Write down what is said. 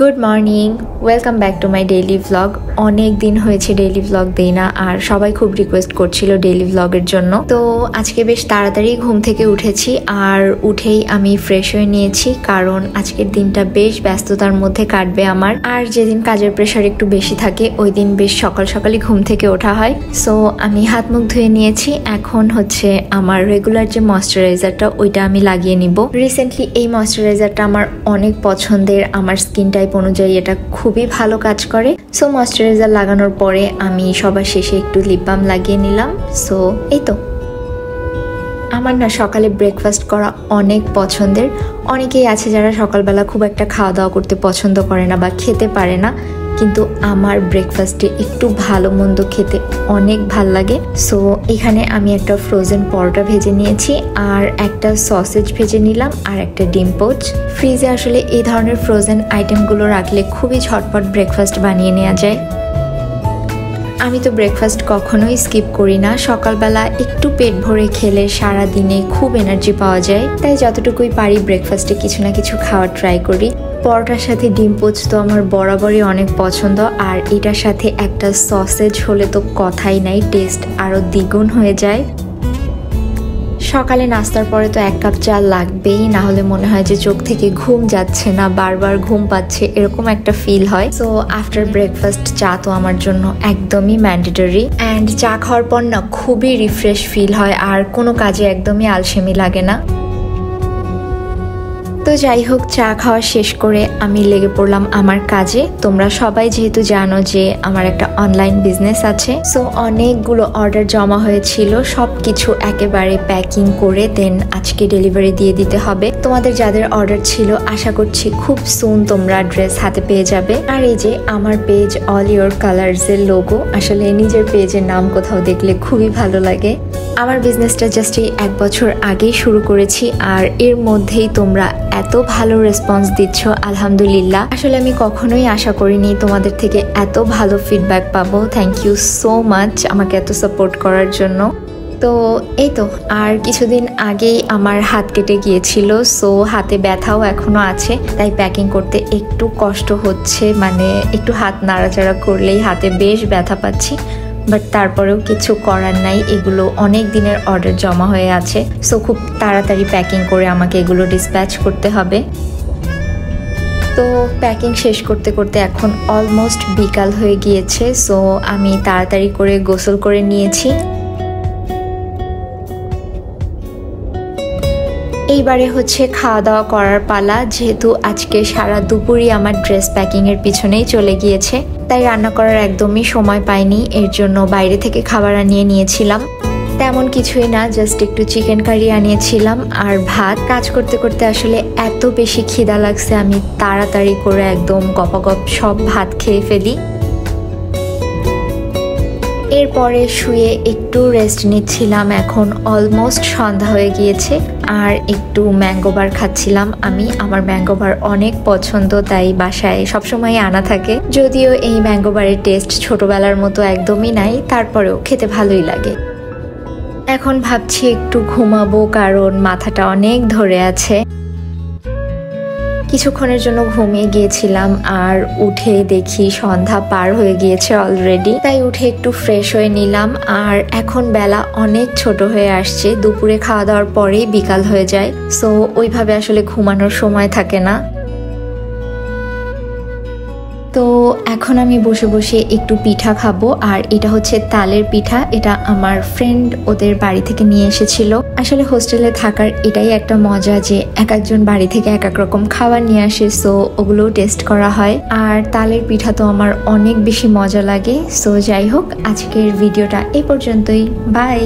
Good morning, welcome back to my daily vlog. অনেক দিন হয়েছে ডেইলি ভ্লগ দেই না, আর সবাই খুব রিকোয়েস্ট করছিল ডেইলি ভ্লগের জন্য। তো আজকে বেশ তাড়াতাড়ি ঘুম থেকে উঠেছি, আর উঠেই আমি ফ্রেশ হয়ে নিয়েছি, কারণ আজকের দিনটা বেশ ব্যস্ততার মধ্যে কাটবে আমার। আর যেদিন কাজের প্রেশার একটু বেশি থাকে ওই দিন বেশ সকাল সকালই ঘুম থেকে ওঠা হয়। সো আমি হাত মুখ ধুয়ে নিয়েছি, এখন হচ্ছে আমার রেগুলার যে ময়শ্চারাইজারটা ওইটা আমি লাগিয়ে নিব। রিসেন্টলি এই ময়শ্চারাইজারটা আমার অনেক পছন্দের, আমার স্কিন টাইপ অনুযায়ী এটা খুবই ভালো কাজ করে। সো ময়শ্চারাইজার লাগানোর পরে আমি সবার শেষে একটু লিপ বাম লাগিয়ে নিলাম। সো এই তো, আমার না সকালে ব্রেকফাস্ট করা অনেক পছন্দের। অনেকেই আছে যারা সকালবেলা খুব একটা খাওয়া দাওয়া করতে পছন্দ করে না বা খেতে পারে না, কিন্তু আমার ব্রেকফাস্টে একটু ভালো মন্দ খেতে অনেক ভাল লাগে। সো এখানে আমি একটা ফ্রোজেন পরোটা ভেজে নিয়েছি, আর একটা সসেজ ভেজে নিলাম, আর একটা ডিম পোচ। ফ্রিজে আসলে এই ধরনের ফ্রোজেন আইটেমগুলো রাখলে খুবই ঝটপট ব্রেকফাস্ট বানিয়ে নেওয়া যায়। আমি তো ব্রেকফাস্ট কখনোই স্কিপ করি না। সকালবেলা একটু পেট ভরে খেলে সারা দিনে খুব এনার্জি পাওয়া যায়, তাই যতটুকুই পারি ব্রেকফাস্টে কিছু না কিছু খাওয়ার ট্রাই করি। পরোটার সাথে ডিম পোচ তো আমার বরাবরই অনেক পছন্দ, আর এটার সাথে একটা সসেজ হলে তো কথাই নাই, টেস্ট আরও দ্বিগুণ হয়ে যায়। সকালে নাস্তার পরে তো 1 কাপ চা লাগবেই, না হলে মনে হয় যে চোখ থেকে ঘুম যাচ্ছে না, বারবার ঘুম পাচ্ছে, এরকম একটা ফিল হয়। সো আফটার ব্রেকফাস্ট চা তো আমার জন্য একদমই ম্যান্ডেটরি। অ্যান্ড চা খাওয়ার পর না খুবই রিফ্রেশ ফিল হয়, আর কোনো কাজে একদমই আলসেমি লাগে না। তো যাই হোক, চা খাওয়া শেষ করে আমি লেগে পড়লাম আমার কাজে। তোমরা সবাই যেহেতু জানো যে আমার একটা অনলাইন বিজনেস আছে, সো অনেকগুলো অর্ডার জমা হয়েছিল, সব কিছু একেবারে প্যাকিং করে দেন আজকে ডেলিভারি দিয়ে দিতে হবে। তোমাদের যাদের অর্ডার ছিল আশা করছি খুব সুন তোমরা ড্রেস হাতে পেয়ে যাবে। আর এই যে আমার পেজ অল ইয়োর কালার্স এর লোগো, আসলে নিজের পেজের নাম কোথাও দেখলে খুবই ভালো লাগে। আমার বিজনেসটা জাস্ট এই 1 বছর আগেই শুরু করেছি, আর এর মধ্যেই তোমরা এত ভালো রেসপন্স দিচ্ছ, আলহামদুলিল্লাহ। আসলে আমি কখনোই আশা করিনি তোমাদের থেকে এত ভালো ফিডব্যাক পাবো। থ্যাংক ইউ সো মাচ আমাকে এত সাপোর্ট করার জন্য। তো এই তো, আর কিছুদিন আগেই আমার হাত কেটে গিয়েছিল, সো হাতে ব্যথাও এখনো আছে, তাই প্যাকিং করতে একটু কষ্ট হচ্ছে, মানে একটু হাত নাড়াচাড়া করলেই হাতে বেশ ব্যথা পাচ্ছি। বাট তারপরেও কিছু করার নাই, এগুলো অনেক দিনের অর্ডার জমা হয়ে আছে, সো খুব তাড়াতাড়ি প্যাকিং করে আমাকে এগুলো ডিসপ্যাচ করতে হবে। তো প্যাকিং শেষ করতে করতে এখন অলমোস্ট বিকাল হয়ে গিয়েছে, সো আমি তাড়াতাড়ি করে গোসল করে নিয়েছি। এইবারে হচ্ছে খাওয়া দাওয়া করার পালা, যেহেতু আজকে সারা দুপুরই আমার ড্রেস প্যাকিংয়ের পিছনেই চলে গিয়েছে, তাই রান্না করার একদমই সময় পাইনি। এর জন্য বাইরে থেকে খাবার আনিয়ে নিয়েছিলাম। তেমন কিছুই না, জাস্ট একটু চিকেন কারি আনিয়েছিলাম আর ভাত। কাজ করতে করতে আসলে এত বেশি খিদা লাগছে, আমি তাড়াতাড়ি করে একদম গপাগপ সব ভাত খেয়ে ফেলি। এরপরে শুয়ে একটু রেস্ট নিচ্ছিলাম। এখন অলমোস্ট সন্ধ্যা হয়ে গিয়েছে, আর একটু ম্যাঙ্গো বার খাচ্ছিলাম। আমার ম্যাঙ্গো বার অনেক পছন্দ, তাই বাসায় সবসময় আনা থাকে। যদিও এই ম্যাঙ্গো বারের টেস্ট ছোটবেলার মতো একদমই নাই, তারপরেও খেতে ভালোই লাগে। এখন ভাবছি একটু ঘুমাবো, কারণ মাথাটা অনেক ধরে আছে। কিছুক্ষণের জন্য ঘুমিয়ে গিয়েছিলাম, আর উঠে দেখি সন্ধ্যা পার হয়ে গিয়েছে অলরেডি, তাই উঠে একটু ফ্রেশ হয়ে নিলাম। আর এখন বেলা অনেক ছোট হয়ে আসছে, দুপুরে খাওয়া দাওয়ার পরেই বিকাল হয়ে যায়, সো ওইভাবে আসলে ঘুমানোর সময় থাকে না। তো এখন আমি বসে বসে একটু পিঠা খাবো, আর এটা হচ্ছে তালের পিঠা। এটা আমার ফ্রেন্ড ওদের বাড়ি থেকে নিয়ে এসেছিল। আসলে হোস্টেলে থাকার এটাই একটা মজা যে এক একজন বাড়ি থেকে এক এক রকম খাবার নিয়ে আসে, সো ওগুলোও টেস্ট করা হয়। আর তালের পিঠা তো আমার অনেক বেশি মজা লাগে। সো যাই হোক, আজকের ভিডিওটা এই পর্যন্তই। বাই।